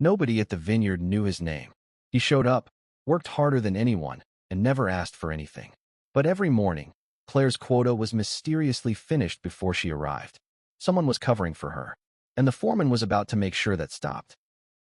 Nobody at the vineyard knew his name. He showed up, worked harder than anyone, and never asked for anything. But every morning, Claire's quota was mysteriously finished before she arrived. Someone was covering for her, and the foreman was about to make sure that stopped.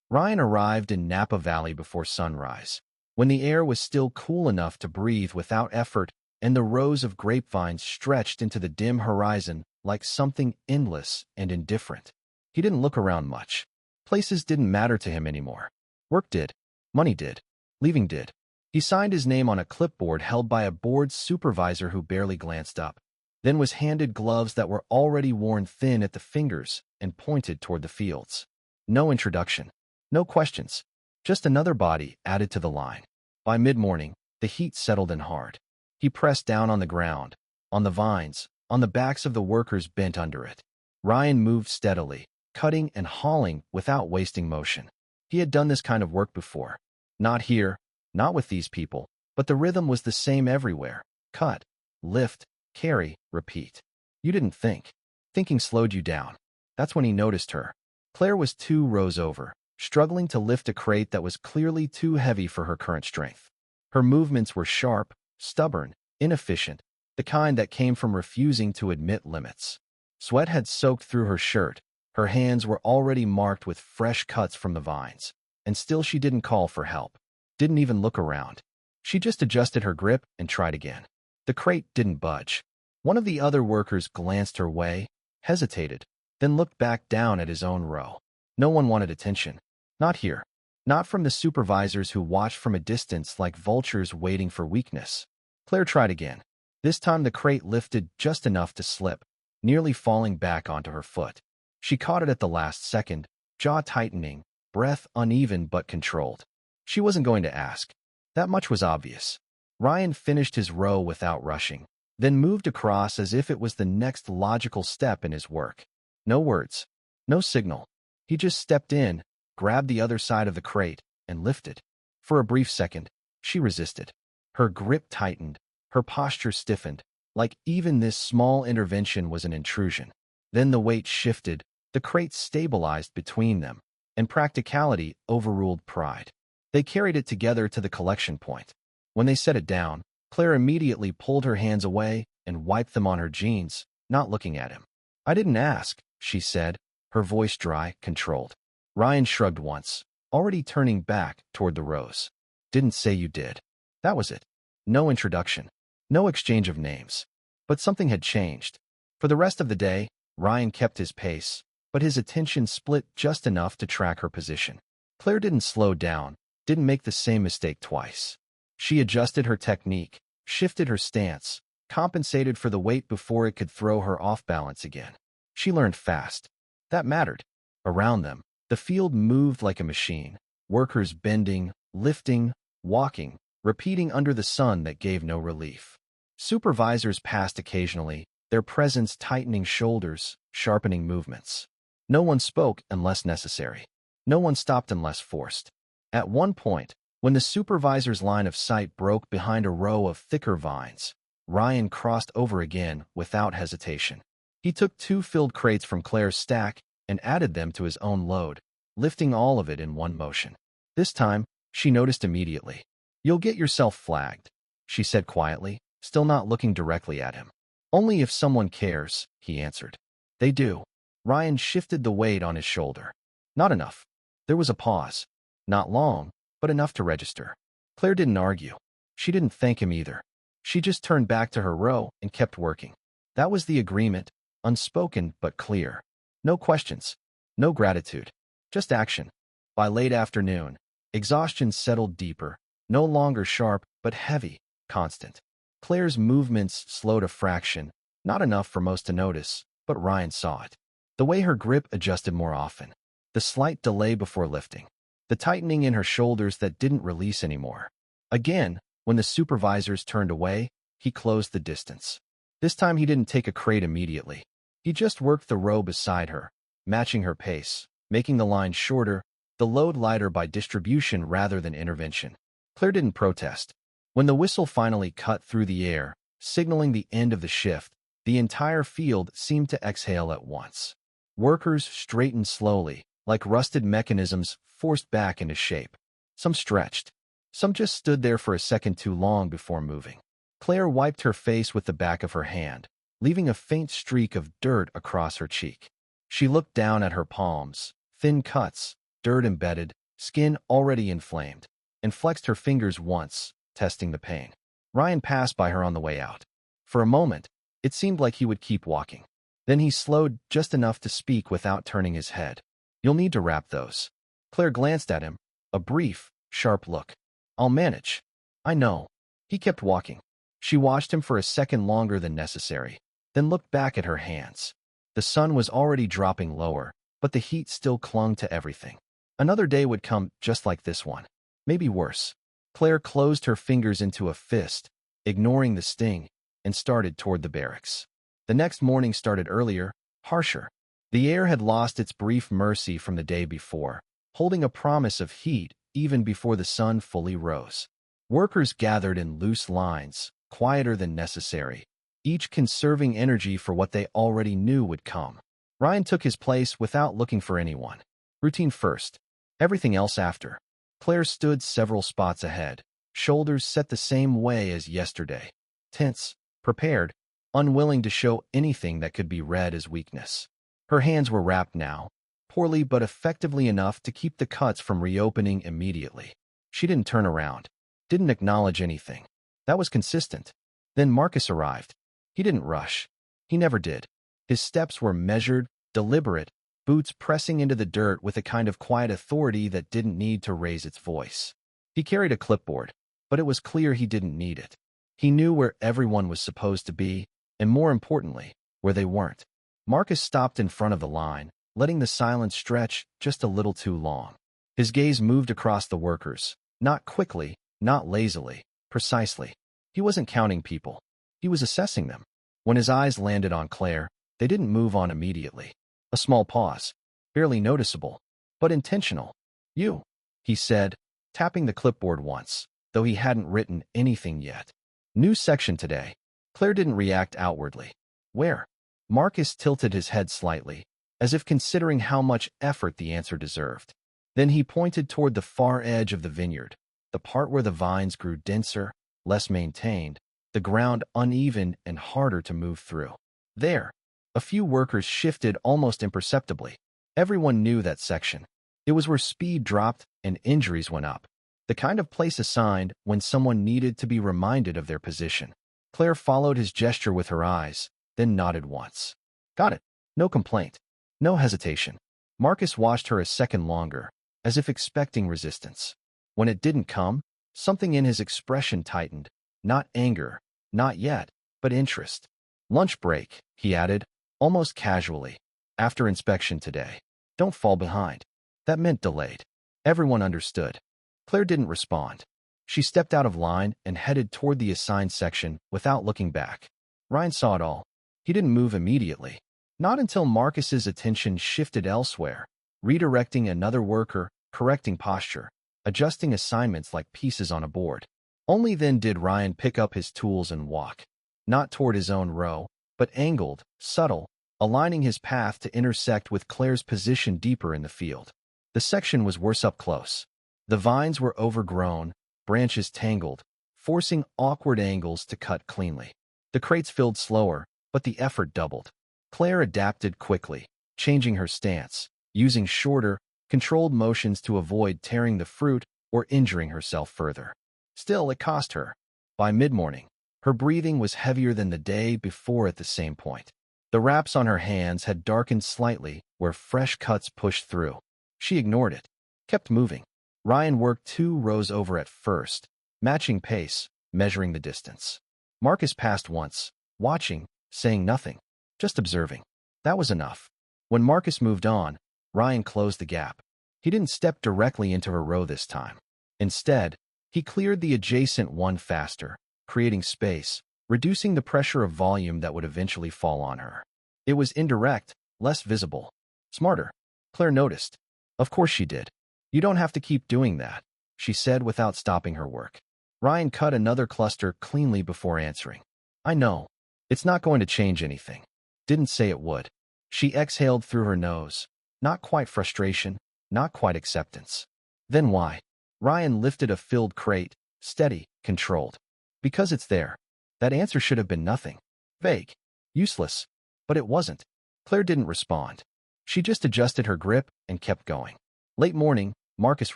Ryan arrived in Napa Valley before sunrise, when the air was still cool enough to breathe without effort and the rows of grapevines stretched into the dim horizon like something endless and indifferent. He didn't look around much. Places didn't matter to him anymore. Work did. Money did. Leaving did. He signed his name on a clipboard held by a board supervisor who barely glanced up, then was handed gloves that were already worn thin at the fingers and pointed toward the fields. No introduction. No questions. Just another body added to the line. By mid-morning, the heat settled in hard. He pressed down on the ground, on the vines, on the backs of the workers bent under it. Ryan moved steadily, cutting and hauling without wasting motion. He had done this kind of work before. Not here, not with these people, but the rhythm was the same everywhere. Cut, lift, carry, repeat. You didn't think. Thinking slowed you down. That's when he noticed her. Claire was 2 rows over, struggling to lift a crate that was clearly too heavy for her current strength. Her movements were sharp, stubborn, inefficient, the kind that came from refusing to admit limits. Sweat had soaked through her shirt. Her hands were already marked with fresh cuts from the vines, and still she didn't call for help. Didn't even look around. She just adjusted her grip and tried again. The crate didn't budge. One of the other workers glanced her way, hesitated, then looked back down at his own row. No one wanted attention. Not here. Not from the supervisors who watched from a distance like vultures waiting for weakness. Claire tried again. This time the crate lifted just enough to slip, nearly falling back onto her foot. She caught it at the last second, jaw tightening, breath uneven but controlled. She wasn't going to ask. That much was obvious. Ryan finished his row without rushing, then moved across as if it was the next logical step in his work. No words. No signal. He just stepped in, grabbed the other side of the crate, and lifted. For a brief second, she resisted. Her grip tightened, her posture stiffened, like even this small intervention was an intrusion. Then the weight shifted, the crate stabilized between them, and practicality overruled pride. They carried it together to the collection point. When they set it down, Claire immediately pulled her hands away and wiped them on her jeans, not looking at him. "I didn't ask," she said, her voice dry, controlled. Ryan shrugged once, already turning back toward the rows. "Didn't say you did." That was it. No introduction. No exchange of names. But something had changed. For the rest of the day, Ryan kept his pace, but his attention split just enough to track her position. Claire didn't slow down, didn't make the same mistake twice. She adjusted her technique, shifted her stance, compensated for the weight before it could throw her off balance again. She learned fast. That mattered. Around them, the field moved like a machine, workers bending, lifting, walking, repeating under the sun that gave no relief. Supervisors passed occasionally, their presence tightening shoulders, sharpening movements. No one spoke unless necessary. No one stopped unless forced. At one point, when the supervisor's line of sight broke behind a row of thicker vines, Ryan crossed over again without hesitation. He took 2 filled crates from Claire's stack and added them to his own load, lifting all of it in one motion. This time, she noticed immediately. "You'll get yourself flagged," she said quietly, still not looking directly at him. "Only if someone cares," he answered. "They do." Ryan shifted the weight on his shoulder. "Not enough." There was a pause. Not long, but enough to register. Claire didn't argue. She didn't thank him either. She just turned back to her row and kept working. That was the agreement, unspoken but clear. No questions, no gratitude, just action. By late afternoon, exhaustion settled deeper, no longer sharp but heavy, constant. Claire's movements slowed a fraction, not enough for most to notice, but Ryan saw it. The way her grip adjusted more often, the slight delay before lifting, the tightening in her shoulders that didn't release anymore. Again, when the supervisors turned away, he closed the distance. This time he didn't take a crate immediately. He just worked the row beside her, matching her pace, making the line shorter, the load lighter by distribution rather than intervention. Claire didn't protest. When the whistle finally cut through the air, signaling the end of the shift, the entire field seemed to exhale at once. Workers straightened slowly, like rusted mechanisms forced back into shape. Some stretched. Some just stood there for a second too long before moving. Claire wiped her face with the back of her hand, leaving a faint streak of dirt across her cheek. She looked down at her palms, thin cuts, dirt embedded, skin already inflamed, and flexed her fingers once, testing the pain. Ryan passed by her on the way out. For a moment, it seemed like he would keep walking. Then he slowed just enough to speak without turning his head. "You'll need to wrap those." Claire glanced at him, a brief, sharp look. "I'll manage." "I know." He kept walking. She watched him for a second longer than necessary, then looked back at her hands. The sun was already dropping lower, but the heat still clung to everything. Another day would come just like this one. Maybe worse. Claire closed her fingers into a fist, ignoring the sting, and started toward the barracks. The next morning started earlier, harsher. The air had lost its brief mercy from the day before, holding a promise of heat even before the sun fully rose. Workers gathered in loose lines, quieter than necessary, each conserving energy for what they already knew would come. Ryan took his place without looking for anyone. Routine first, everything else after. Claire stood several spots ahead, shoulders set the same way as yesterday. Tense, prepared, unwilling to show anything that could be read as weakness. Her hands were wrapped now, poorly but effectively enough to keep the cuts from reopening immediately. She didn't turn around, didn't acknowledge anything. That was consistent. Then Marcus arrived. He didn't rush. He never did. His steps were measured, deliberate, boots pressing into the dirt with a kind of quiet authority that didn't need to raise its voice. He carried a clipboard, but it was clear he didn't need it. He knew where everyone was supposed to be, and more importantly, where they weren't. Marcus stopped in front of the line, letting the silence stretch just a little too long. His gaze moved across the workers, not quickly, not lazily, precisely. He wasn't counting people. He was assessing them. When his eyes landed on Claire, they didn't move on immediately. A small pause, barely noticeable, but intentional. "You," he said, tapping the clipboard once, though he hadn't written anything yet. "New section today." Claire didn't react outwardly. "Where?" Marcus tilted his head slightly, as if considering how much effort the answer deserved. Then he pointed toward the far edge of the vineyard, the part where the vines grew denser, less maintained, the ground uneven and harder to move through. There, a few workers shifted almost imperceptibly. Everyone knew that section. It was where speed dropped and injuries went up. The kind of place assigned when someone needed to be reminded of their position. Claire followed his gesture with her eyes, then nodded once. "Got it." No complaint. No hesitation. Marcus watched her a second longer, as if expecting resistance. When it didn't come, something in his expression tightened. Not anger, not yet, but interest. "Lunch break," he added, almost casually. "After inspection today. Don't fall behind." That meant delayed. Everyone understood. Claire didn't respond. She stepped out of line and headed toward the assigned section without looking back. Ryan saw it all. He didn't move immediately. Not until Marcus's attention shifted elsewhere, redirecting another worker, correcting posture, adjusting assignments like pieces on a board. Only then did Ryan pick up his tools and walk. Not toward his own row, but angled, subtle, aligning his path to intersect with Claire's position deeper in the field. The section was worse up close. The vines were overgrown, branches tangled, forcing awkward angles to cut cleanly. The crates filled slower, but the effort doubled. Claire adapted quickly, changing her stance, using shorter, controlled motions to avoid tearing the fruit or injuring herself further. Still, it cost her. By mid-morning, her breathing was heavier than the day before at the same point. The wraps on her hands had darkened slightly where fresh cuts pushed through. She ignored it, kept moving. Ryan worked 2 rows over at first, matching pace, measuring the distance. Marcus passed once, watching, saying nothing, just observing. That was enough. When Marcus moved on, Ryan closed the gap. He didn't step directly into her row this time. Instead, he cleared the adjacent one faster, creating space, reducing the pressure of volume that would eventually fall on her. It was indirect, less visible. Smarter. Claire noticed. Of course she did. "You don't have to keep doing that," she said without stopping her work. Ryan cut another cluster cleanly before answering. "I know. It's not going to change anything." Didn't say it would. She exhaled through her nose. Not quite frustration, not quite acceptance. Then why? Ryan lifted a filled crate, steady, controlled. Because it's there. That answer should have been nothing. Vague. Useless. But it wasn't. Claire didn't respond. She just adjusted her grip and kept going. Late morning, Marcus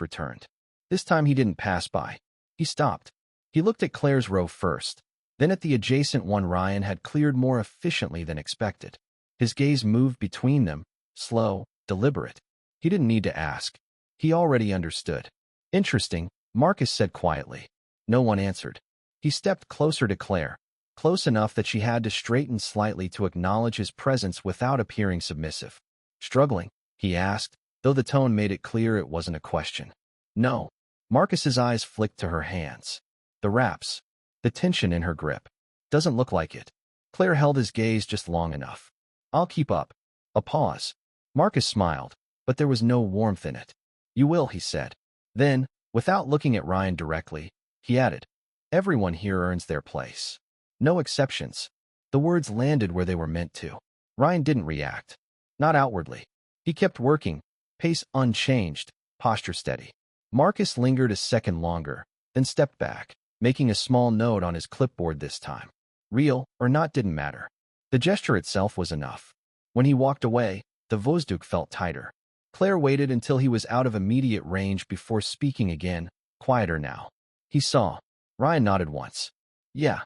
returned. This time he didn't pass by. He stopped. He looked at Claire's row first, then at the adjacent one Ryan had cleared more efficiently than expected. His gaze moved between them, slow, deliberate. He didn't need to ask. He already understood. Interesting, Marcus said quietly. No one answered. He stepped closer to Claire, close enough that she had to straighten slightly to acknowledge his presence without appearing submissive. Struggling? He asked, though the tone made it clear it wasn't a question. No. Marcus's eyes flicked to her hands. The wraps. The tension in her grip. Doesn't look like it. Claire held his gaze just long enough. I'll keep up. A pause. Marcus smiled, but there was no warmth in it. You will, he said. Then, without looking at Ryan directly, he added, everyone here earns their place. No exceptions. The words landed where they were meant to. Ryan didn't react. Not outwardly. He kept working, pace unchanged, posture steady. Marcus lingered a second longer, then stepped back, making a small note on his clipboard this time. Real or not didn't matter. The gesture itself was enough. When he walked away, the Vozduk felt tighter. Claire waited until he was out of immediate range before speaking again, quieter now. He saw. Ryan nodded once. Yeah.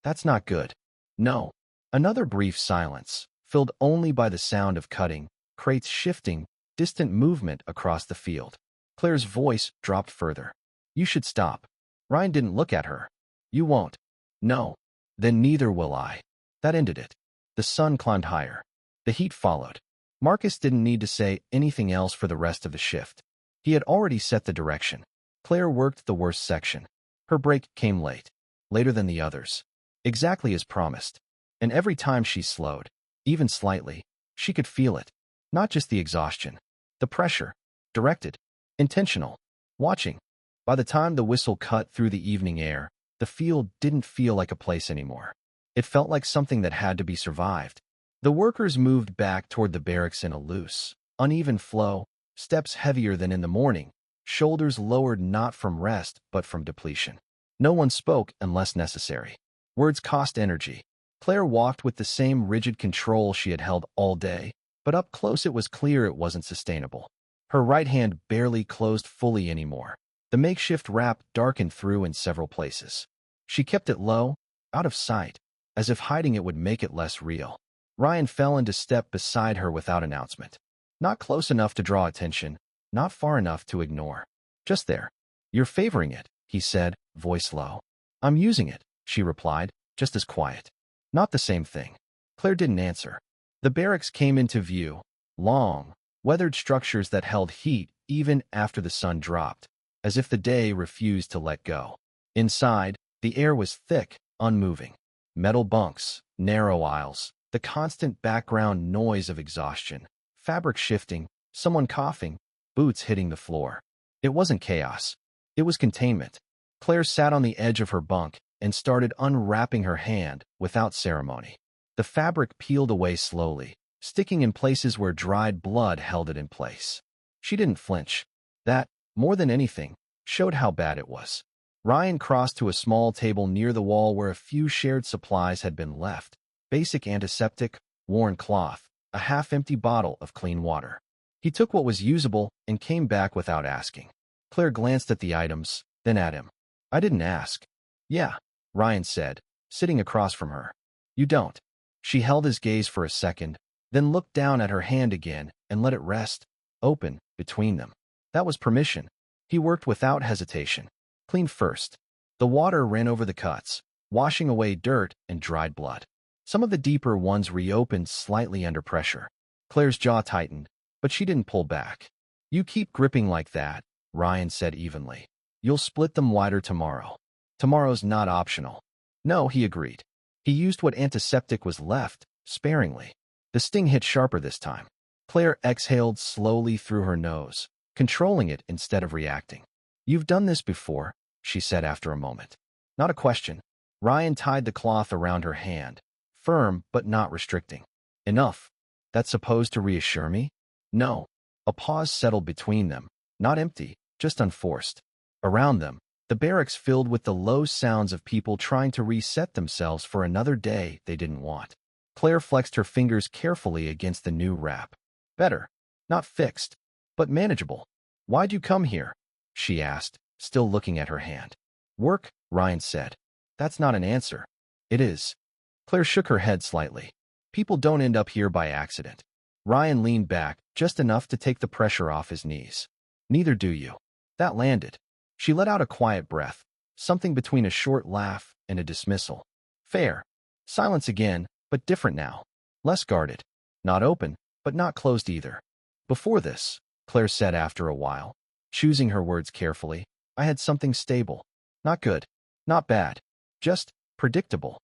That's not good. No. Another brief silence, filled only by the sound of cutting, crates shifting, distant movement across the field. Claire's voice dropped further. You should stop. Ryan didn't look at her. You won't. No. Then neither will I. That ended it. The sun climbed higher. The heat followed. Marcus didn't need to say anything else for the rest of the shift. He had already set the direction. Claire worked the worst section. Her break came late. Later than the others. Exactly as promised. And every time she slowed, even slightly, she could feel it. Not just the exhaustion. The pressure. Directed. Intentional. Watching. By the time the whistle cut through the evening air, the field didn't feel like a place anymore. It felt like something that had to be survived. The workers moved back toward the barracks in a loose, uneven flow, steps heavier than in the morning, shoulders lowered not from rest but from depletion. No one spoke unless necessary. Words cost energy. Claire walked with the same rigid control she had held all day, but up close it was clear it wasn't sustainable. Her right hand barely closed fully anymore. The makeshift wrap darkened through in several places. She kept it low, out of sight, as if hiding it would make it less real. Ryan fell into step beside her without announcement. Not close enough to draw attention, not far enough to ignore. Just there. You're favoring it, he said, voice low. I'm using it, she replied, just as quiet. Not the same thing. Claire didn't answer. The barracks came into view, long, weathered structures that held heat even after the sun dropped, as if the day refused to let go. Inside, the air was thick, unmoving. Metal bunks, narrow aisles, the constant background noise of exhaustion, fabric shifting, someone coughing, boots hitting the floor. It wasn't chaos. It was containment. Claire sat on the edge of her bunk and started unwrapping her hand without ceremony. The fabric peeled away slowly, sticking in places where dried blood held it in place. She didn't flinch. That, more than anything, showed how bad it was. Ryan crossed to a small table near the wall where a few shared supplies had been left. Basic antiseptic, worn cloth, a half-empty bottle of clean water. He took what was usable and came back without asking. Claire glanced at the items, then at him. I didn't ask. Yeah, Ryan said, sitting across from her. You don't. She held his gaze for a second, then looked down at her hand again and let it rest, open, between them. That was permission. He worked without hesitation. Clean first. The water ran over the cuts, washing away dirt and dried blood. Some of the deeper ones reopened slightly under pressure. Claire's jaw tightened, but she didn't pull back. You keep gripping like that, Ryan said evenly. You'll split them wider tomorrow. Tomorrow's not optional. No, he agreed. He used what antiseptic was left, sparingly. The sting hit sharper this time. Claire exhaled slowly through her nose, controlling it instead of reacting. You've done this before, she said after a moment. Not a question. Ryan tied the cloth around her hand, firm but not restricting. Enough. That's supposed to reassure me? No. A pause settled between them, not empty, just unforced. Around them, the barracks filled with the low sounds of people trying to reset themselves for another day they didn't want. Claire flexed her fingers carefully against the new wrap. Better. Not fixed, but manageable. Why'd you come here? She asked, still looking at her hand. Work, Ryan said. That's not an answer. It is. Claire shook her head slightly. People don't end up here by accident. Ryan leaned back, just enough to take the pressure off his knees. Neither do you. That landed. She let out a quiet breath, something between a short laugh and a dismissal. Fair. Silence again, but different now. Less guarded. Not open, but not closed either. Before this, Claire said after a while, choosing her words carefully, I had something stable. Not good. Not bad. Just predictable.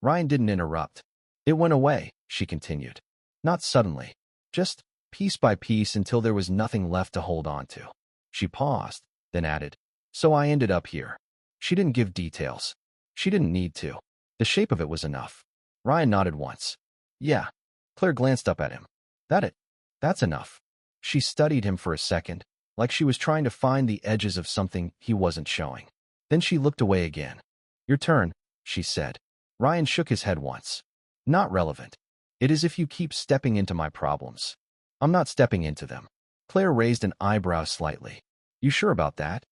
Ryan didn't interrupt. It went away, she continued. Not suddenly. Just piece by piece until there was nothing left to hold on to. She paused, then added, So I ended up here. She didn't give details. She didn't need to. The shape of it was enough. Ryan nodded once. Yeah. Claire glanced up at him. That's enough. She studied him for a second, like she was trying to find the edges of something he wasn't showing. Then she looked away again. Your turn, she said. Ryan shook his head once. Not relevant. It is if you keep stepping into my problems. I'm not stepping into them. Claire raised an eyebrow slightly. You sure about that?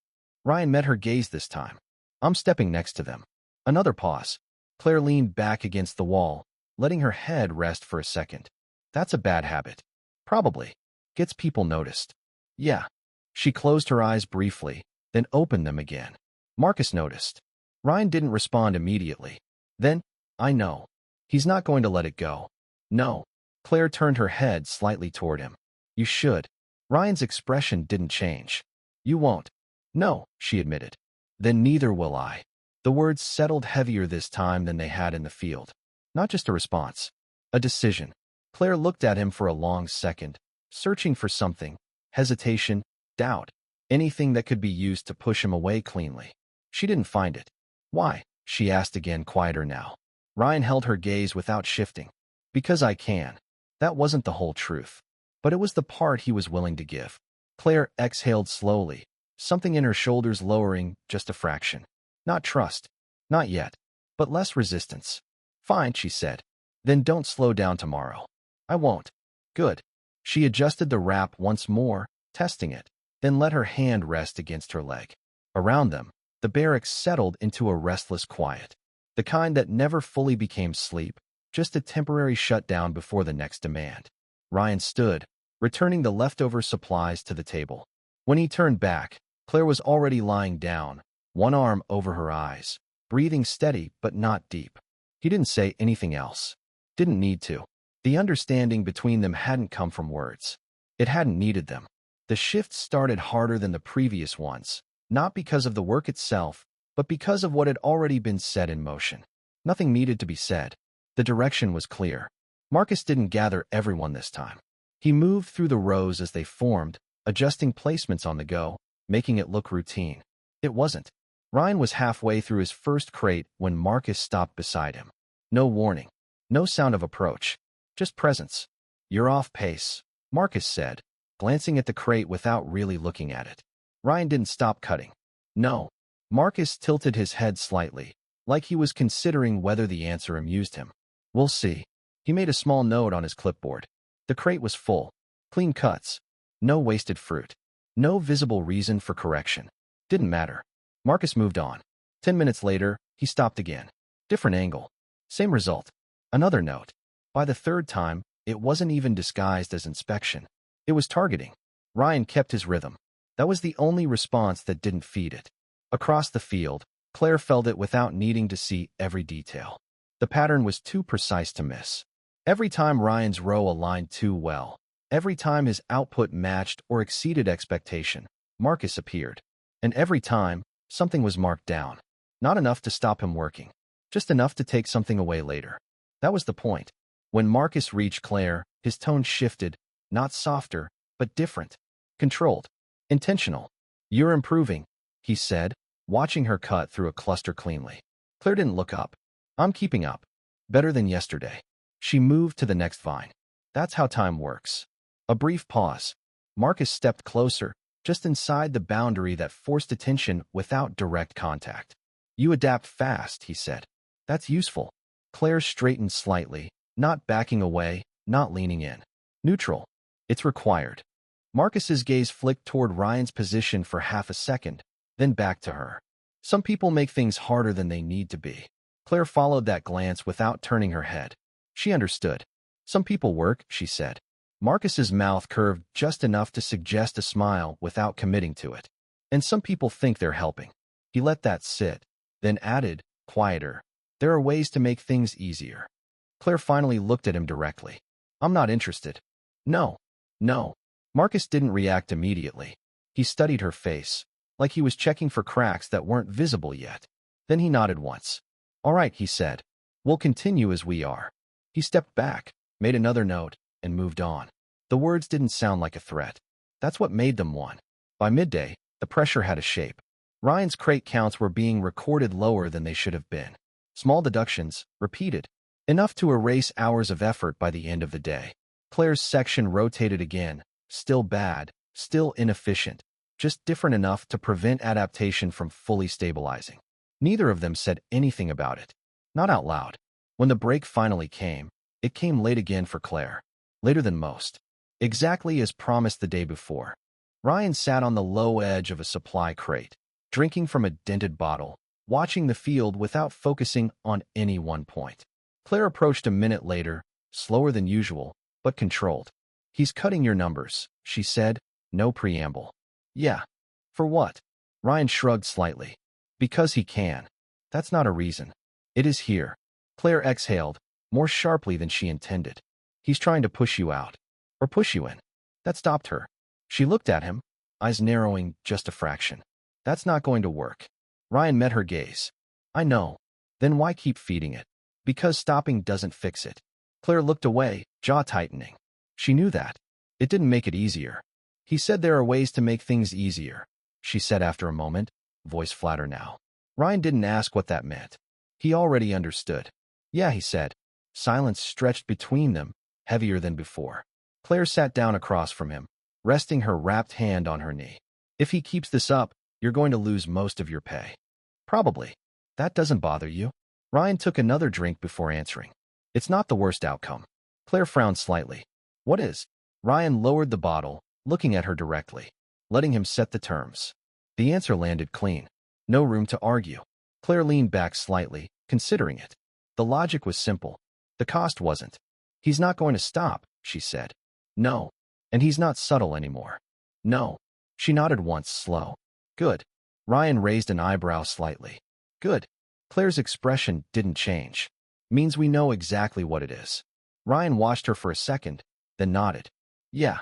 Ryan met her gaze this time. I'm stepping next to them. Another pause. Claire leaned back against the wall, letting her head rest for a second. That's a bad habit. Probably. Gets people noticed. Yeah. She closed her eyes briefly, then opened them again. Marcus noticed. Ryan didn't respond immediately. Then, I know. He's not going to let it go. No. Claire turned her head slightly toward him. You should. Ryan's expression didn't change. You won't. No, she admitted. Then neither will I. The words settled heavier this time than they had in the field. Not just a response. A decision. Claire looked at him for a long second, searching for something. Hesitation, doubt. Anything that could be used to push him away cleanly. She didn't find it. Why? She asked again, quieter now. Ryan held her gaze without shifting. Because I can. That wasn't the whole truth. But it was the part he was willing to give. Claire exhaled slowly, something in her shoulders lowering just a fraction. Not trust. Not yet. But less resistance. Fine, she said. Then don't slow down tomorrow. I won't. Good. She adjusted the wrap once more, testing it, then let her hand rest against her leg. Around them, the barracks settled into a restless quiet. The kind that never fully became sleep, just a temporary shutdown before the next demand. Ryan stood, returning the leftover supplies to the table. When he turned back, Claire was already lying down, one arm over her eyes, breathing steady but not deep. He didn't say anything else. Didn't need to. The understanding between them hadn't come from words. It hadn't needed them. The shift started harder than the previous ones, not because of the work itself, but because of what had already been set in motion. Nothing needed to be said. The direction was clear. Marcus didn't gather everyone this time. He moved through the rows as they formed, adjusting placements on the go, making it look routine. It wasn't. Ryan was halfway through his first crate when Marcus stopped beside him. No warning. No sound of approach. Just presence. You're off pace, Marcus said, glancing at the crate without really looking at it. Ryan didn't stop cutting. No. Marcus tilted his head slightly, like he was considering whether the answer amused him. We'll see. He made a small note on his clipboard. The crate was full. Clean cuts. No wasted fruit. No visible reason for correction. Didn't matter. Marcus moved on. 10 minutes later, he stopped again. Different angle. Same result. Another note. By the third time, it wasn't even disguised as inspection. It was targeting. Ryan kept his rhythm. That was the only response that didn't feed it. Across the field, Claire felt it without needing to see every detail. The pattern was too precise to miss. Every time Ryan's row aligned too well, every time his output matched or exceeded expectation, Marcus appeared. And every time, something was marked down. Not enough to stop him working. Just enough to take something away later. That was the point. When Marcus reached Claire, his tone shifted, not softer, but different. Controlled. Intentional. You're improving, he said, watching her cut through a cluster cleanly. Claire didn't look up. I'm keeping up. Better than yesterday. She moved to the next vine. That's how time works. A brief pause. Marcus stepped closer, just inside the boundary that forced attention without direct contact. You adapt fast, he said. That's useful. Claire straightened slightly, not backing away, not leaning in. Neutral. It's required. Marcus's gaze flicked toward Ryan's position for half a second, then back to her. Some people make things harder than they need to be. Claire followed that glance without turning her head. She understood. Some people work, she said. Marcus's mouth curved just enough to suggest a smile without committing to it. And some people think they're helping. He let that sit, then added, quieter, there are ways to make things easier. Claire finally looked at him directly. I'm not interested. No. No. Marcus didn't react immediately. He studied her face, like he was checking for cracks that weren't visible yet. Then he nodded once. All right, he said. We'll continue as we are. He stepped back, made another note, and moved on. The words didn't sound like a threat. That's what made them one. By midday, the pressure had a shape. Ryan's crate counts were being recorded lower than they should have been. Small deductions, repeated. Enough to erase hours of effort by the end of the day. Claire's section rotated again. Still bad, still inefficient, just different enough to prevent adaptation from fully stabilizing. Neither of them said anything about it. Not out loud. When the break finally came, it came late again for Claire. Later than most. Exactly as promised the day before. Ryan sat on the low edge of a supply crate, drinking from a dented bottle, watching the field without focusing on any one point. Claire approached a minute later, slower than usual, but controlled. He's cutting your numbers, she said, no preamble. Yeah. For what? Ryan shrugged slightly. Because he can. That's not a reason. It is here. Claire exhaled, more sharply than she intended. He's trying to push you out. Or push you in. That stopped her. She looked at him, eyes narrowing just a fraction. That's not going to work. Ryan met her gaze. I know. Then why keep feeding it? Because stopping doesn't fix it. Claire looked away, jaw tightening. She knew that. It didn't make it easier. He said there are ways to make things easier, she said after a moment, voice flatter now. Ryan didn't ask what that meant. He already understood. Yeah, he said. Silence stretched between them, heavier than before. Claire sat down across from him, resting her wrapped hand on her knee. If he keeps this up, you're going to lose most of your pay. Probably. That doesn't bother you. Ryan took another drink before answering. It's not the worst outcome. Claire frowned slightly. What is? Ryan lowered the bottle, looking at her directly, letting him set the terms. The answer landed clean. No room to argue. Claire leaned back slightly, considering it. The logic was simple. The cost wasn't. He's not going to stop, she said. No. And he's not subtle anymore. No. She nodded once, slow. Good. Ryan raised an eyebrow slightly. Good. Claire's expression didn't change. Means we know exactly what it is. Ryan watched her for a second, then nodded. Yeah.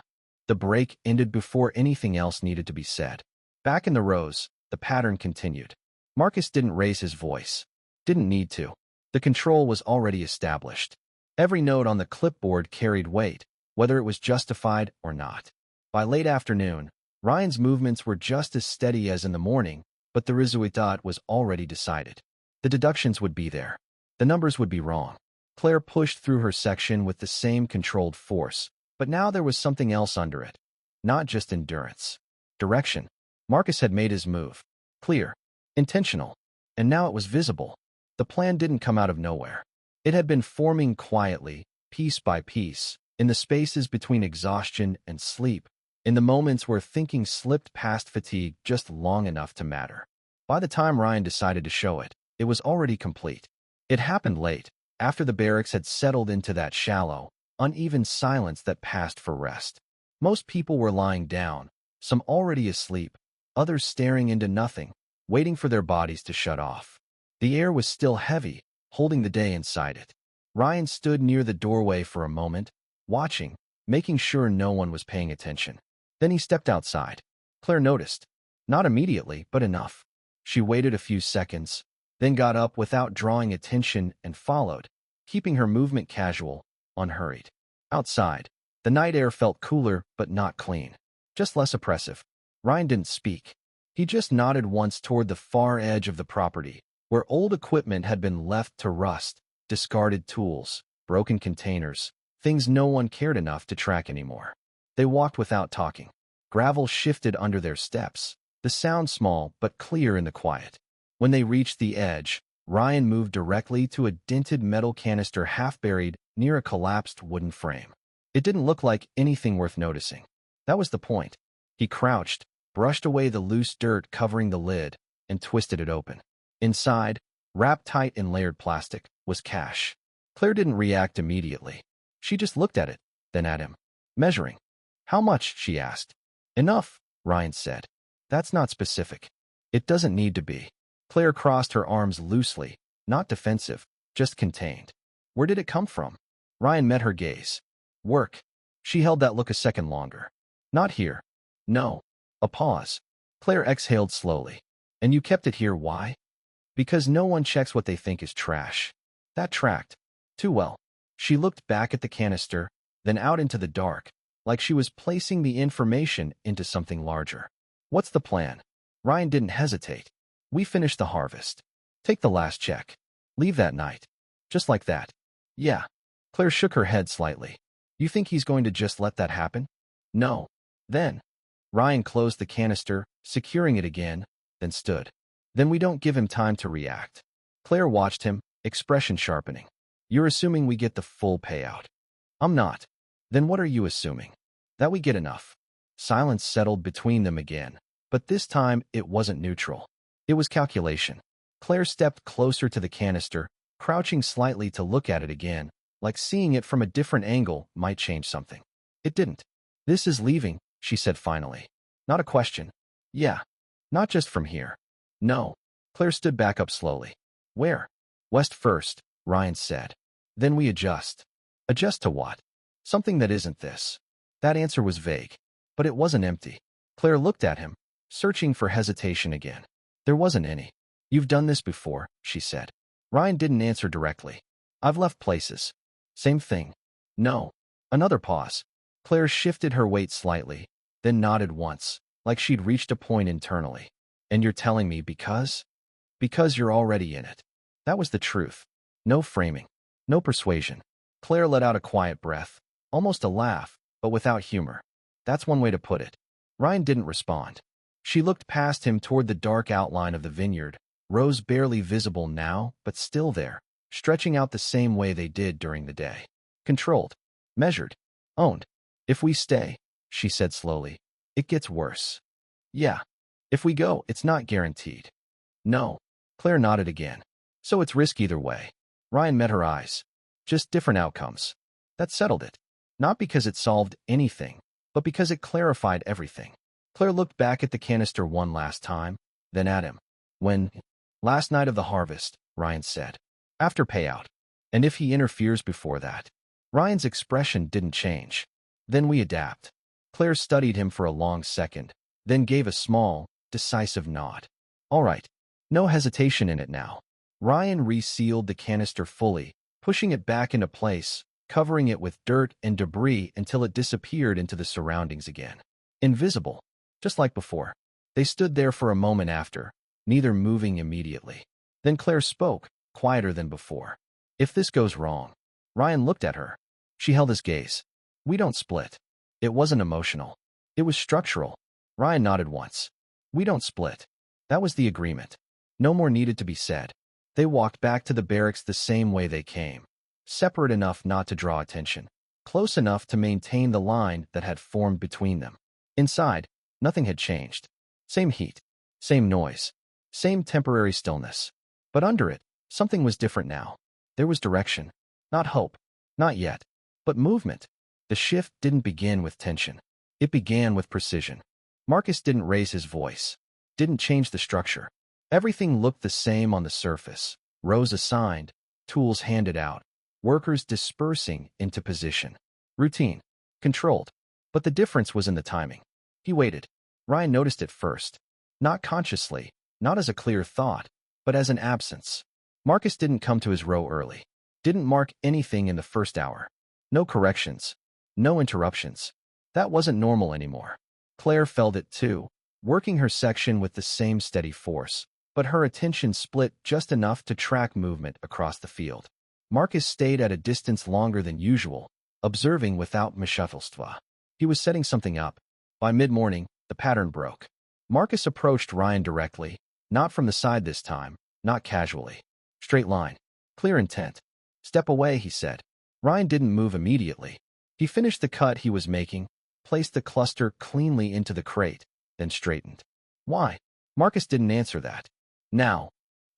The break ended before anything else needed to be said. Back in the rows, the pattern continued. Marcus didn't raise his voice. Didn't need to. The control was already established. Every note on the clipboard carried weight, whether it was justified or not. By late afternoon, Ryan's movements were just as steady as in the morning, but the resultat was already decided. The deductions would be there. The numbers would be wrong. Claire pushed through her section with the same controlled force, but now there was something else under it. Not just endurance. Direction. Marcus had made his move. Clear. Intentional. And now it was visible. The plan didn't come out of nowhere. It had been forming quietly, piece by piece, in the spaces between exhaustion and sleep, in the moments where thinking slipped past fatigue just long enough to matter. By the time Ryan decided to show it, it was already complete. It happened late, after the barracks had settled into that shallow, uneven silence that passed for rest. Most people were lying down, some already asleep, others staring into nothing, waiting for their bodies to shut off. The air was still heavy, holding the day inside it. Ryan stood near the doorway for a moment, watching, making sure no one was paying attention. Then he stepped outside. Claire noticed. Not immediately, but enough. She waited a few seconds, then got up without drawing attention and followed, keeping her movement casual, unhurried. Outside, the night air felt cooler but not clean, just less oppressive. Ryan didn't speak. He just nodded once toward the far edge of the property, where old equipment had been left to rust, discarded tools, broken containers, things no one cared enough to track anymore. They walked without talking. Gravel shifted under their steps, the sound small but clear in the quiet. When they reached the edge, Ryan moved directly to a dented metal canister half-buried near a collapsed wooden frame. It didn't look like anything worth noticing. That was the point. He crouched, brushed away the loose dirt covering the lid, and twisted it open. Inside, wrapped tight in layered plastic, was cash. Claire didn't react immediately. She just looked at it, then at him. Measuring. How much? She asked. Enough, Ryan said. That's not specific. It doesn't need to be. Claire crossed her arms loosely, not defensive, just contained. Where did it come from? Ryan met her gaze. Work. She held that look a second longer. Not here. No. A pause. Claire exhaled slowly. And you kept it here, why? Because no one checks what they think is trash. That tracked. Too well. She looked back at the canister, then out into the dark, like she was placing the information into something larger. What's the plan? Ryan didn't hesitate. We finished the harvest. Take the last check. Leave that night. Just like that. Yeah. Claire shook her head slightly. You think he's going to just let that happen? No. Then. Ryan closed the canister, securing it again, then stood. Then we don't give him time to react. Claire watched him, expression sharpening. You're assuming we get the full payout. I'm not. Then what are you assuming? That we get enough. Silence settled between them again, but this time it wasn't neutral. It was calculation. Claire stepped closer to the canister, crouching slightly to look at it again, like seeing it from a different angle might change something. It didn't. This is leaving, she said finally. Not a question. Yeah. Not just from here. No. Claire stood back up slowly. Where? West first, Ryan said. Then we adjust. Adjust to what? Something that isn't this. That answer was vague, but it wasn't empty. Claire looked at him, searching for hesitation again. There wasn't any. You've done this before, she said. Ryan didn't answer directly. I've left places. Same thing. No. Another pause. Claire shifted her weight slightly, then nodded once, like she'd reached a point internally. And you're telling me because? Because you're already in it. That was the truth. No framing. No persuasion. Claire let out a quiet breath, almost a laugh, but without humor. That's one way to put it. Ryan didn't respond. She looked past him toward the dark outline of the vineyard, rows barely visible now, but still there, stretching out the same way they did during the day. Controlled. Measured. Owned. If we stay, she said slowly, it gets worse. Yeah. If we go, it's not guaranteed. No. Claire nodded again. So it's risk either way. Ryan met her eyes. Just different outcomes. That settled it. Not because it solved anything, but because it clarified everything. Claire looked back at the canister one last time, then at him. When? Last night of the harvest, Ryan said. After payout. And if he interferes before that? Ryan's expression didn't change. Then we adapt. Claire studied him for a long second, then gave a small, decisive nod. All right. No hesitation in it now. Ryan resealed the canister fully, pushing it back into place, covering it with dirt and debris until it disappeared into the surroundings again. Invisible. Just like before. They stood there for a moment after, neither moving immediately. Then Claire spoke, quieter than before. If this goes wrong. Ryan looked at her. She held his gaze. We don't split. It wasn't emotional. It was structural. Ryan nodded once. We don't split. That was the agreement. No more needed to be said. They walked back to the barracks the same way they came. Separate enough not to draw attention. Close enough to maintain the line that had formed between them. Inside, nothing had changed. Same heat. Same noise. Same temporary stillness. But under it, something was different now. There was direction. Not hope. Not yet. But movement. The shift didn't begin with tension. It began with precision. Marcus didn't raise his voice. Didn't change the structure. Everything looked the same on the surface. Rows assigned. Tools handed out. Workers dispersing into position. Routine. Controlled. But the difference was in the timing. He waited. Ryan noticed it first. Not consciously. Not as a clear thought. But as an absence. Marcus didn't come to his row early. Didn't mark anything in the first hour. No corrections. No interruptions. That wasn't normal anymore. Claire felt it too, working her section with the same steady force, but her attention split just enough to track movement across the field. Marcus stayed at a distance longer than usual, observing without meshaffelstva. He was setting something up. By mid-morning, the pattern broke. Marcus approached Ryan directly, not from the side this time, not casually. Straight line. Clear intent. Step away, he said. Ryan didn't move immediately. He finished the cut he was making, placed the cluster cleanly into the crate, then straightened. Why? Marcus didn't answer that. Now,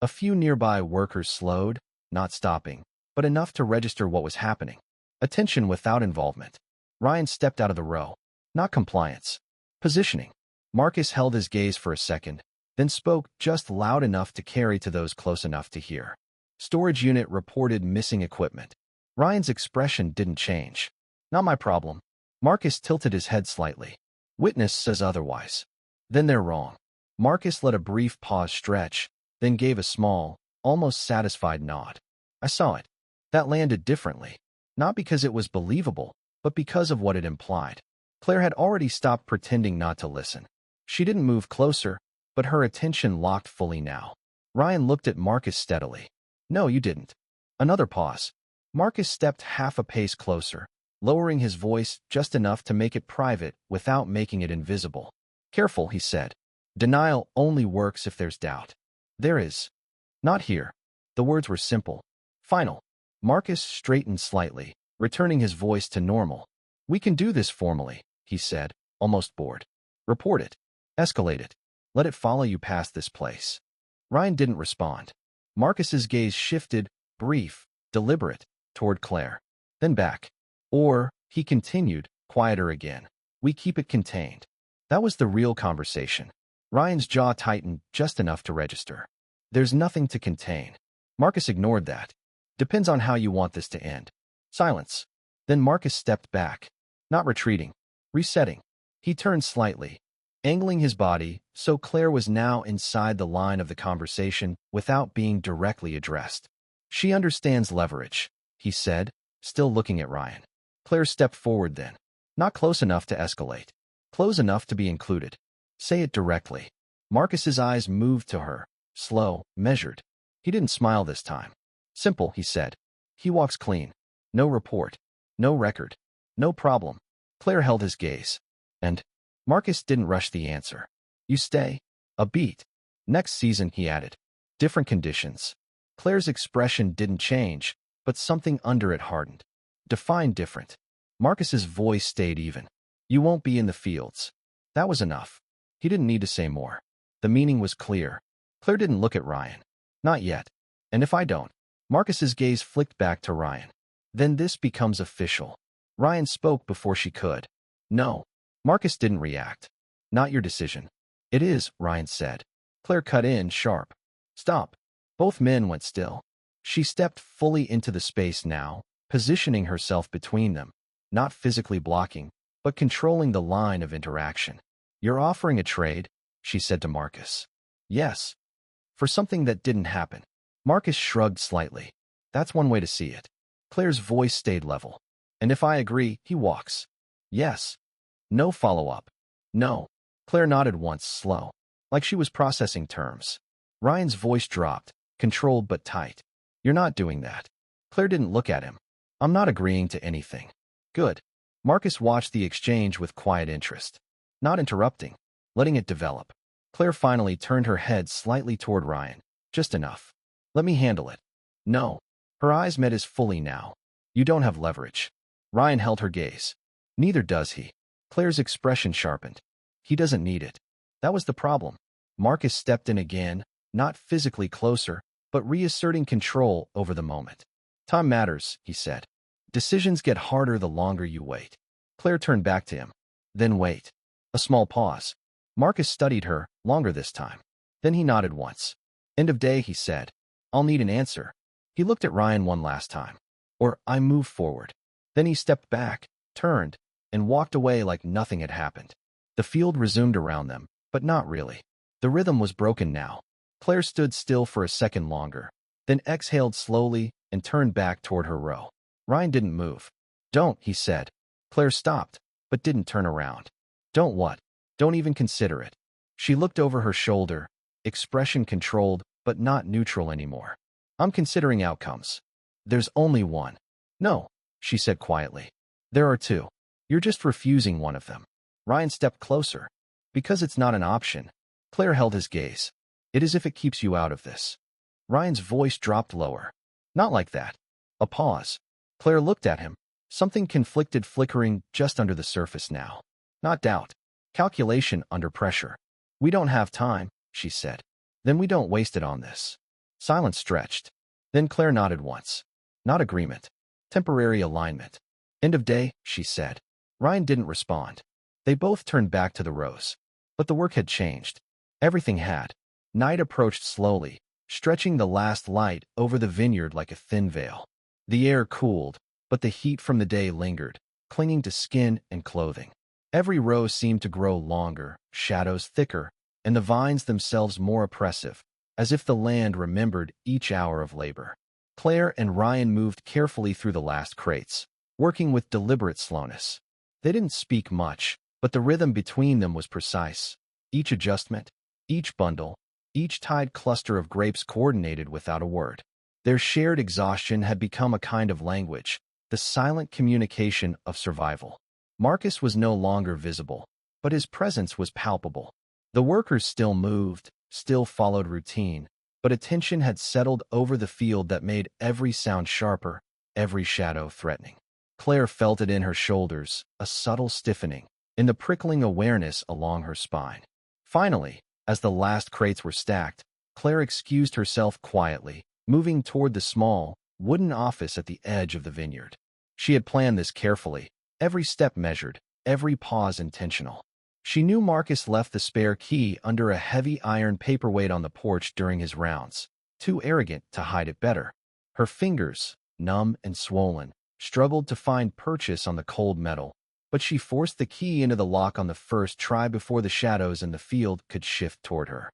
a few nearby workers slowed, not stopping, but enough to register what was happening. Attention without involvement. Ryan stepped out of the row. Not compliance. Positioning. Marcus held his gaze for a second, then spoke just loud enough to carry to those close enough to hear. Storage unit reported missing equipment. Ryan's expression didn't change. Not my problem. Marcus tilted his head slightly. Witness says otherwise. Then they're wrong. Marcus let a brief pause stretch, then gave a small, almost satisfied nod. I saw it. That landed differently. Not because it was believable, but because of what it implied. Claire had already stopped pretending not to listen. She didn't move closer, but her attention locked fully now. Ryan looked at Marcus steadily. No, you didn't. Another pause. Marcus stepped half a pace closer, lowering his voice just enough to make it private without making it invisible. Careful, he said. Denial only works if there's doubt. There is. Not here. The words were simple. Final. Marcus straightened slightly, returning his voice to normal. We can do this formally, he said, almost bored. Report it. Escalate it. Let it follow you past this place. Ryan didn't respond. Marcus's gaze shifted, brief, deliberate, toward Claire. Then back. Or, he continued, quieter again. We keep it contained. That was the real conversation. Ryan's jaw tightened just enough to register. There's nothing to contain. Marcus ignored that. Depends on how you want this to end. Silence. Then Marcus stepped back. Not retreating. Resetting. He turned slightly, angling his body, so Claire was now inside the line of the conversation without being directly addressed. She understands leverage, he said, still looking at Ryan. Claire stepped forward then. Not close enough to escalate. Close enough to be included. Say it directly. Marcus's eyes moved to her, slow, measured. He didn't smile this time. Simple, he said. He walks clean. No report. No record. No problem. Claire held his gaze. And Marcus didn't rush the answer. You stay? A beat. Next season, he added. Different conditions. Claire's expression didn't change, but something under it hardened. Define different. Marcus's voice stayed even. You won't be in the fields. That was enough. He didn't need to say more. The meaning was clear. Claire didn't look at Ryan. Not yet. And if I don't? Marcus's gaze flicked back to Ryan. Then this becomes official. Ryan spoke before she could. No. Marcus didn't react. Not your decision. It is, Ryan said. Claire cut in sharp. Stop. Both men went still. She stepped fully into the space now, positioning herself between them, not physically blocking, but controlling the line of interaction. You're offering a trade, she said to Marcus. Yes. For something that didn't happen. Marcus shrugged slightly. That's one way to see it. Claire's voice stayed level. And if I agree, he walks. Yes. No follow-up. No. Claire nodded once, slow, like she was processing terms. Ryan's voice dropped, controlled but tight. You're not doing that. Claire didn't look at him. I'm not agreeing to anything. Good. Marcus watched the exchange with quiet interest. Not interrupting, letting it develop. Claire finally turned her head slightly toward Ryan. Just enough. Let me handle it. No. Her eyes met his fully now. You don't have leverage. Ryan held her gaze. Neither does he. Claire's expression sharpened. He doesn't need it. That was the problem. Marcus stepped in again, not physically closer, but reasserting control over the moment. Time matters, he said. Decisions get harder the longer you wait. Claire turned back to him. Then wait. A small pause. Marcus studied her, longer this time. Then he nodded once. End of day, he said. I'll need an answer. He looked at Ryan one last time. Or I move forward. Then he stepped back, turned, and walked away like nothing had happened. The field resumed around them, but not really. The rhythm was broken now. Claire stood still for a second longer, then exhaled slowly and turned back toward her row. Ryan didn't move. Don't, he said. Claire stopped, but didn't turn around. Don't what? Don't even consider it. She looked over her shoulder, expression controlled, but not neutral anymore. I'm considering outcomes. There's only one. No, she said quietly. There are two. You're just refusing one of them. Ryan stepped closer. Because it's not an option. Claire held his gaze. It is if it keeps you out of this. Ryan's voice dropped lower. Not like that. A pause. Claire looked at him. Something conflicted flickering just under the surface now. Not doubt. Calculation under pressure. We don't have time, she said. Then we don't waste it on this. Silence stretched. Then Claire nodded once. Not agreement. Temporary alignment. End of day, she said. Ryan didn't respond. They both turned back to the rows. But the work had changed. Everything had. Night approached slowly, stretching the last light over the vineyard like a thin veil. The air cooled, but the heat from the day lingered, clinging to skin and clothing. Every row seemed to grow longer, shadows thicker, and the vines themselves more oppressive, as if the land remembered each hour of labor. Claire and Ryan moved carefully through the last crates, working with deliberate slowness. They didn't speak much, but the rhythm between them was precise. Each adjustment, each bundle, each tied cluster of grapes coordinated without a word. Their shared exhaustion had become a kind of language, the silent communication of survival. Marcus was no longer visible, but his presence was palpable. The workers still moved, still followed routine, but attention had settled over the field that made every sound sharper, every shadow threatening. Claire felt it in her shoulders, a subtle stiffening, in the prickling awareness along her spine. Finally, as the last crates were stacked, Claire excused herself quietly, moving toward the small, wooden office at the edge of the vineyard. She had planned this carefully, every step measured, every pause intentional. She knew Marcus left the spare key under a heavy iron paperweight on the porch during his rounds, too arrogant to hide it better. Her fingers, numb and swollen, struggled to find purchase on the cold metal, but she forced the key into the lock on the first try before the shadows in the field could shift toward her.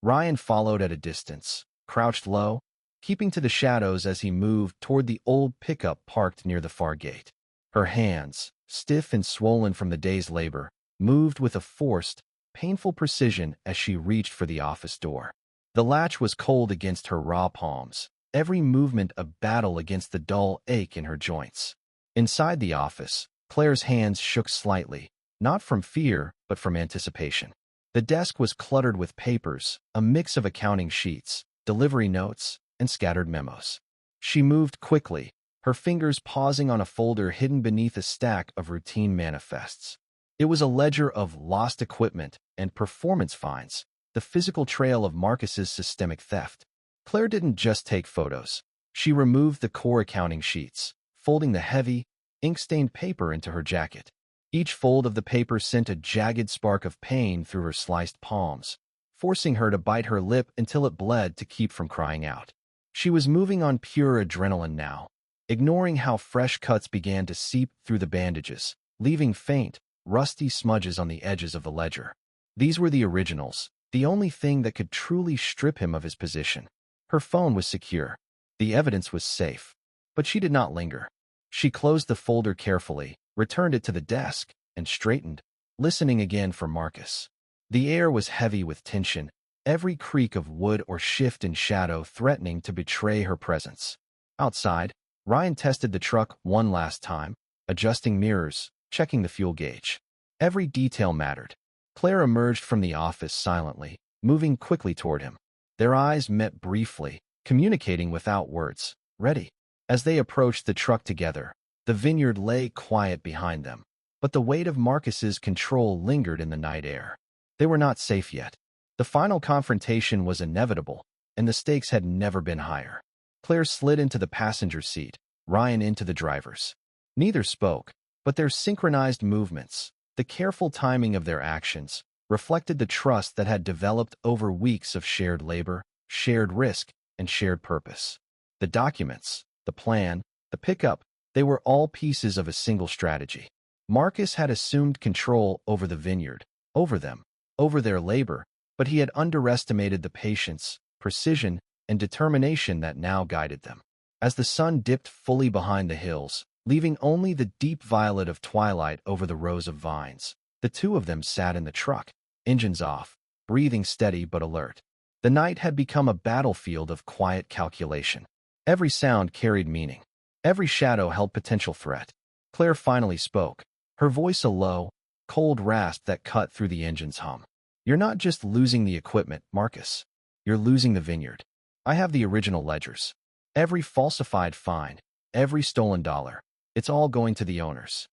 Ryan followed at a distance, crouched low, keeping to the shadows as he moved toward the old pickup parked near the far gate. Her hands, stiff and swollen from the day's labor, moved with a forced, painful precision as she reached for the office door. The latch was cold against her raw palms, every movement a battle against the dull ache in her joints. Inside the office, Claire's hands shook slightly, not from fear, but from anticipation. The desk was cluttered with papers, a mix of accounting sheets, delivery notes, and scattered memos. She moved quickly, her fingers pausing on a folder hidden beneath a stack of routine manifests. It was a ledger of lost equipment and performance fines, the physical trail of Marcus's systemic theft. Claire didn't just take photos. She removed the core accounting sheets, folding the heavy, ink-stained paper into her jacket. Each fold of the paper sent a jagged spark of pain through her sliced palms, forcing her to bite her lip until it bled to keep from crying out. She was moving on pure adrenaline now, ignoring how fresh cuts began to seep through the bandages, leaving faint, rusty smudges on the edges of the ledger. These were the originals, the only thing that could truly strip him of his position. Her phone was secure. The evidence was safe. But she did not linger. She closed the folder carefully, returned it to the desk, and straightened, listening again for Marcus. The air was heavy with tension, every creak of wood or shift in shadow threatening to betray her presence. Outside, Ryan tested the truck one last time, adjusting mirrors, checking the fuel gauge. Every detail mattered. Claire emerged from the office silently, moving quickly toward him. Their eyes met briefly, communicating without words. Ready. As they approached the truck together, the vineyard lay quiet behind them, but the weight of Marcus's control lingered in the night air. They were not safe yet. The final confrontation was inevitable, and the stakes had never been higher. Claire slid into the passenger seat, Ryan into the driver's. Neither spoke, but their synchronized movements, the careful timing of their actions, reflected the trust that had developed over weeks of shared labor, shared risk, and shared purpose. The documents, the plan, the pickup, they were all pieces of a single strategy. Marcus had assumed control over the vineyard, over them, over their labor, but he had underestimated the patience, precision, and determination that now guided them. As the sun dipped fully behind the hills, leaving only the deep violet of twilight over the rows of vines, the two of them sat in the truck, engines off, breathing steady but alert. The night had become a battlefield of quiet calculation. Every sound carried meaning. Every shadow held potential threat. Claire finally spoke, her voice a low, cold rasp that cut through the engine's hum. "You're not just losing the equipment, Marcus. You're losing the vineyard. I have the original ledgers. Every falsified find, every stolen dollar, it's all going to the owners."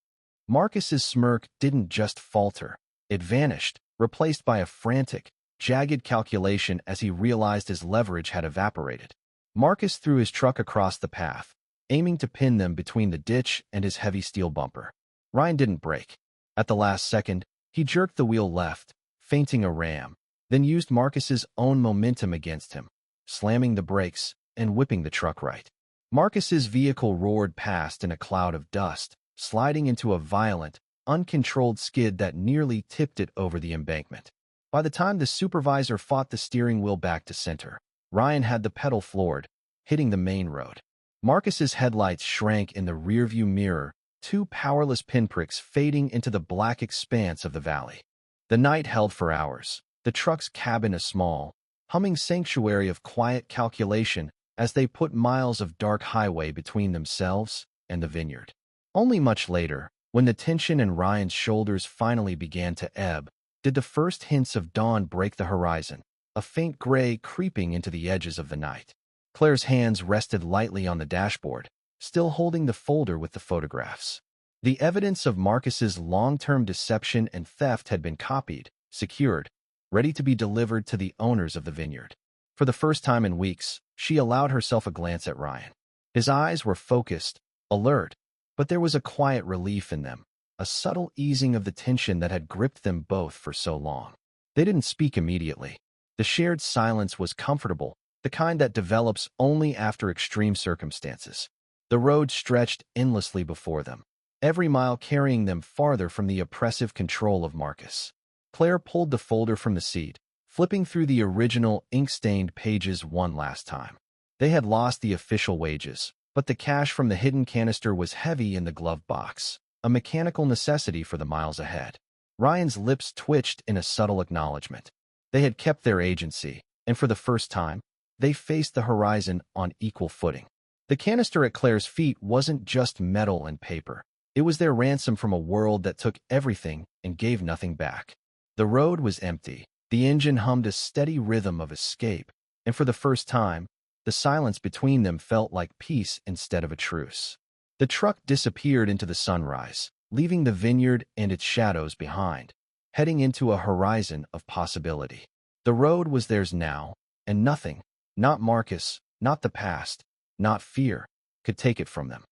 Marcus's smirk didn't just falter. It vanished, replaced by a frantic, jagged calculation as he realized his leverage had evaporated. Marcus threw his truck across the path, aiming to pin them between the ditch and his heavy steel bumper. Ryan didn't brake. At the last second, he jerked the wheel left, feinting a ram, then used Marcus's own momentum against him, slamming the brakes and whipping the truck right. Marcus's vehicle roared past in a cloud of dust, sliding into a violent, uncontrolled skid that nearly tipped it over the embankment. By the time the supervisor fought the steering wheel back to center, Ryan had the pedal floored, hitting the main road. Marcus's headlights shrank in the rearview mirror, two powerless pinpricks fading into the black expanse of the valley. The night held for hours, the truck's cabin a small, humming sanctuary of quiet calculation as they put miles of dark highway between themselves and the vineyard. Only much later, when the tension in Ryan's shoulders finally began to ebb, did the first hints of dawn break the horizon, a faint gray creeping into the edges of the night. Claire's hands rested lightly on the dashboard, still holding the folder with the photographs. The evidence of Marcus's long-term deception and theft had been copied, secured, ready to be delivered to the owners of the vineyard. For the first time in weeks, she allowed herself a glance at Ryan. His eyes were focused, alert, but there was a quiet relief in them, a subtle easing of the tension that had gripped them both for so long. They didn't speak immediately. The shared silence was comfortable, the kind that develops only after extreme circumstances. The road stretched endlessly before them, every mile carrying them farther from the oppressive control of Marcus. Claire pulled the folder from the seat, flipping through the original ink-stained pages one last time. They had lost the official wages, but the cash from the hidden canister was heavy in the glove box, a mechanical necessity for the miles ahead. Ryan's lips twitched in a subtle acknowledgement. They had kept their agency, and for the first time, they faced the horizon on equal footing. The canister at Claire's feet wasn't just metal and paper. It was their ransom from a world that took everything and gave nothing back. The road was empty. The engine hummed a steady rhythm of escape, and for the first time, the silence between them felt like peace instead of a truce. The truck disappeared into the sunrise, leaving the vineyard and its shadows behind, heading into a horizon of possibility. The road was theirs now, and nothing, not Marcus, not the past, not fear, could take it from them.